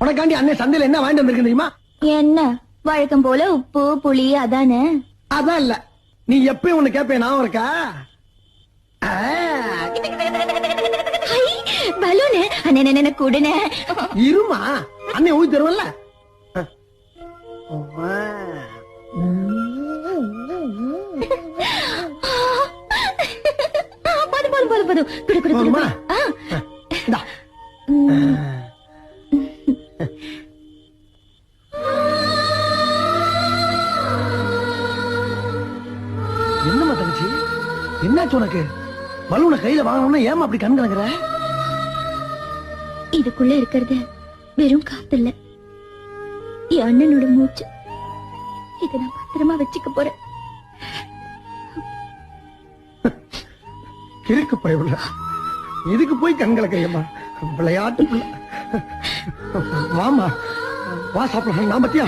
உனக்காண்டி அண்ணன் சந்தையில என்ன வாங்கிட்டு வந்திருக்கு தெரியுமா? என்ன வழக்கம் போல உப்பு புளி அதானே? அதான் இல்ல, நீ எப்பயும் ஒண்ணு கேப்ப நான் இருக்கா? பலூனு அண்ணே கூடுன. இருமா, அண்ணன் ஊதி தருவல்ல. போதும் குடு குடு குடு. என்னம்மா தங்கச்சி, என்னாச்சு உனக்கு? பலூனை கையில வாங்கணும்னா ஏமா அப்படி கண் கலங்குற? இதுக்குள்ள இருக்கிறது வெறும் காத்து இல்ல, என் அண்ணனோட மூச்சு. இத நான் பத்திரமா வச்சுக்க போறேன். கிறுக்கு பயவுள்ள, இதுக்கு போய் கண் கலக்கையம்மா, விளையாட்டு பிள்ளை. வாமா வா சாப்பிடலாம். நான் பத்தியா